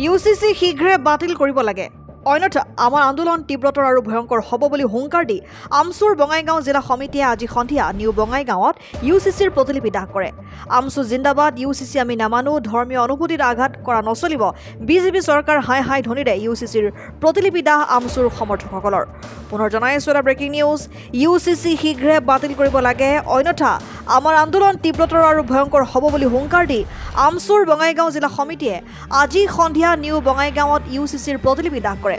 UCC শীঘ্ৰে বাতিল কৰিব লাগে, অন্যথা আমাৰ আন্দোলন তীব্ৰতৰ আৰু ভয়ংকৰ হ'ব বুলি হুংকাৰ দি আমচুৰ বঙাইগাঁও জিলা সমিতিয়ে আজি সন্ধিয়া নিউ বঙাইগাঁৱত ইউচিচিৰ প্ৰতিলিপি দাহ কৰে। আমচু জিন্দাবাদ, ইউচিচি আমি নামানো, ধৰ্মীয় অনুভূতিত আঘাত কৰা নচলিব, বিজেপি চৰকাৰ হাই হাই ধ্বনিৰে ইউচিচিৰ প্ৰতিলিপি দাহ আমচুৰ সমৰ্থকসকলৰ। পুনৰ জনাইছো এটা ব্ৰেকিং নিউজ, ইউচিচি শীঘ্ৰে বাতিল কৰিব লাগে, অন্যথা আমাৰ আন্দোলন তীব্ৰতৰ আৰু ভয়ংকৰ হ'ব বুলি হুংকাৰ দি আমচুৰ বঙাইগাঁও জিলা সমিতিয়ে আজি সন্ধিয়া নিউ বঙাইগাঁৱত ইউচিচিৰ প্ৰতিলিপি দাহ কৰে।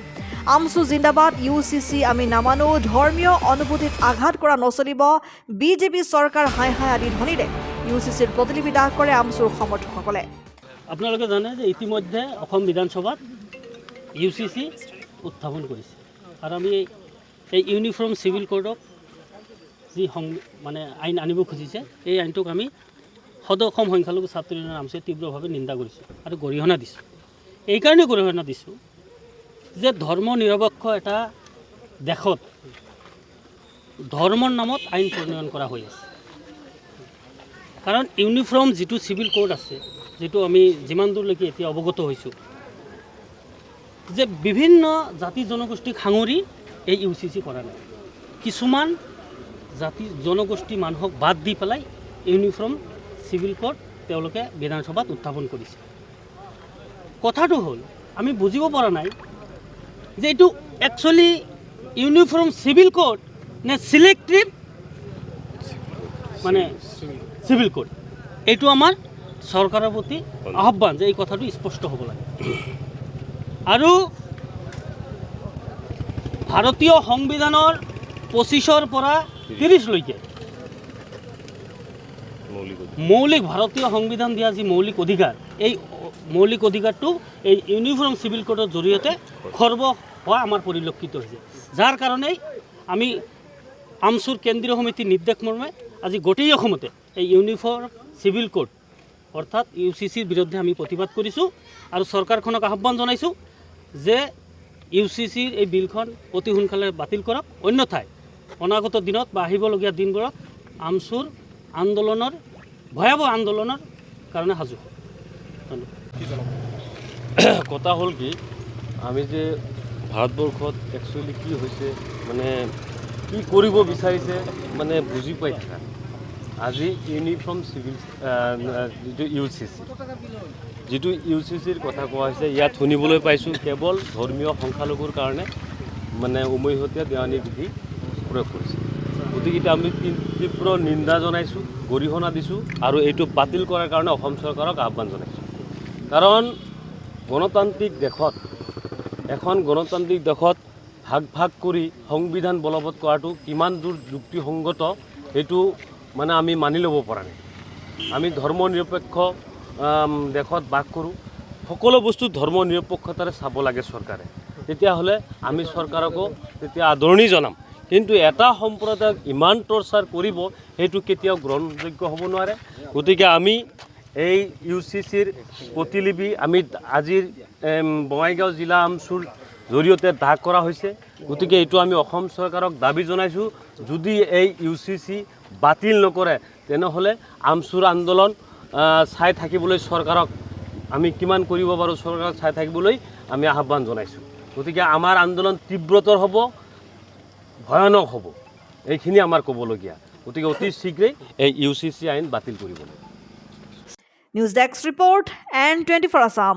আমচু জিন্দাবাদ, ইউচিচি আমি নামানো, ধৰ্মীয় অনুভূতিত আঘাত কৰা নচলিব, বিজেপি চৰকাৰ হাই হাই আদি ধ্বনিৰে ইউচিচিৰ প্ৰতিলিপি দাহ কৰে আমচুৰ সমৰ্থকসকলে। আপোনালোকে জানে যে ইতিমধ্যে অসম বিধানসভাত ইউচিচি উত্থাপন কৰিছে আৰু আমি এই ইউনিফৰ্ম চিভিল কোডক যি আইন আনিব খুজিছে, এই আইনটোক আমি সদৌ অসম সংখ্যালঘু ছাত্ৰ ইউনিয়নৰ নামছে তীব্ৰভাৱে নিন্দা কৰিছোঁ আৰু গৰিহণা দিছোঁ। এইকাৰণে গৰিহণা দিছোঁ যে ধৰ্ম নিৰপেক্ষ এটা দেশত ধৰ্মৰ নামত আইন প্ৰণয়ন কৰা হৈ আছে। কাৰণ ইউনিফৰ্ম যিটো চিভিল কোড আছে, যিটো আমি যিমান দূৰলৈকে এতিয়া অৱগত হৈছোঁ যে বিভিন্ন জাতি জনগোষ্ঠীক সাঙুৰি এই ইউচিচি কৰা নাই। কিছুমান জাতি জনগোষ্ঠী মানুহক বাদ দি পেলাই ইউনিফৰ্ম চিভিল কোড তেওঁলোকে বিধানসভাত উত্থাপন কৰিছে। কথাটো হ'ল আমি বুজিব পৰা নাই যে এইটো একচুৱেলি ইউনিফৰ্ম চিভিল কোড নে চিলেক্টিভ চিভিল কোড। এইটো আমাৰ চৰকাৰৰ প্ৰতি আহ্বান যে এই কথাটো স্পষ্ট হ'ব লাগে। আৰু ভাৰতীয় সংবিধানৰ 25ৰ পৰা 30লৈকে মৌলিক ভাৰতীয় সংবিধান দিয়া যি মৌলিক অধিকাৰ, এই মৌলিক অধিকাৰটো এই ইউনিফৰ্ম চিভিল কোডৰ জৰিয়তে খৰ্ব হোৱা আমাৰ পৰিলক্ষিত হৈছে। যাৰ কাৰণেই আমি আমচুৰ কেন্দ্ৰীয় সমিতিৰ নিৰ্দেশ মৰ্মে আজি গোটেই অসমতে এই ইউনিফৰ্ম চিভিল কোড অৰ্থাৎ ইউচিচিৰ বিৰুদ্ধে আমি প্ৰতিবাদ কৰিছোঁ আৰু চৰকাৰখনক আহ্বান জনাইছোঁ যে ইউচিচিৰ এই বিলখন অতি সোনকালে বাতিল কৰক, অন্যথাই অনাগত দিনত বা আহিবলগীয়া দিনবোৰত আমচুৰ আন্দোলনৰ ভয়াৱহ আন্দোলনৰ কাৰণে সাজু হয়। কথা হ'ল কি, আমি যে ভাৰতবৰ্ষত একচুৱেলি কি হৈছে কি কৰিব বিচাৰিছে বুজি পাই থাকা। আজি ইউনিফৰ্ম চিভিল যিটো ইউচিচিৰ কথা কোৱা হৈছে, ইয়াত শুনিবলৈ পাইছোঁ কেৱল ধৰ্মীয় সংখ্যালঘুৰ কাৰণে উমৈহতীয়া দেৱানী বিধি প্ৰয়োগ কৰিছে। গতিকে আমি তীব্ৰ নিন্দা জনাইছোঁ, গৰিহণা দিছোঁ আৰু এইটো বাতিল কৰাৰ কাৰণে অসম চৰকাৰক আহ্বান জনাইছোঁ। কাৰণ এখন গণতান্ত্ৰিক দেশত ভাগ ভাগ কৰি সংবিধান বলবৎ কৰাটো কিমান দূৰ যুক্তিসংগত সেইটো আমি মানি ল'ব পৰা নাই। আমি ধৰ্ম নিৰপেক্ষ দেশত বাস কৰোঁ, সকলো বস্তু ধৰ্ম নিৰপেক্ষতাৰে চাব লাগে চৰকাৰে, তেতিয়াহ'লে আমি চৰকাৰকো তেতিয়া আদৰণি জনাম। কিন্তু এটা সম্প্ৰদায়ক ইমান টৰ্চাৰ কৰিব সেইটো কেতিয়াও গ্ৰহণযোগ্য হ'ব নোৱাৰে। গতিকে আমি এই ইউচিচিৰ প্ৰতিলিপি আমি আজিৰ বঙাইগাঁও জিলা আমচুৰ জৰিয়তে দাহ কৰা হৈছে। গতিকে এইটো আমি অসম চৰকাৰক দাবী জনাইছোঁ, যদি এই ইউচিচি বাতিল নকৰে তেনেহ'লে আমচুৰ আন্দোলন চাই থাকিবলৈ চৰকাৰক আমি কিমান কৰিব পাৰোঁ চৰকাৰক চাই থাকিবলৈ আমি আহ্বান জনাইছোঁ। গতিকে আমাৰ আন্দোলন তীব্ৰতৰ হ'ব, ভয়ানক হ'ব, এইখিনি আমাৰ ক'বলগীয়া। গতিকে অতি শীঘ্ৰেই এই ইউচিচি আইন বাতিল কৰিব লাগে। News desk report, N24 Assam.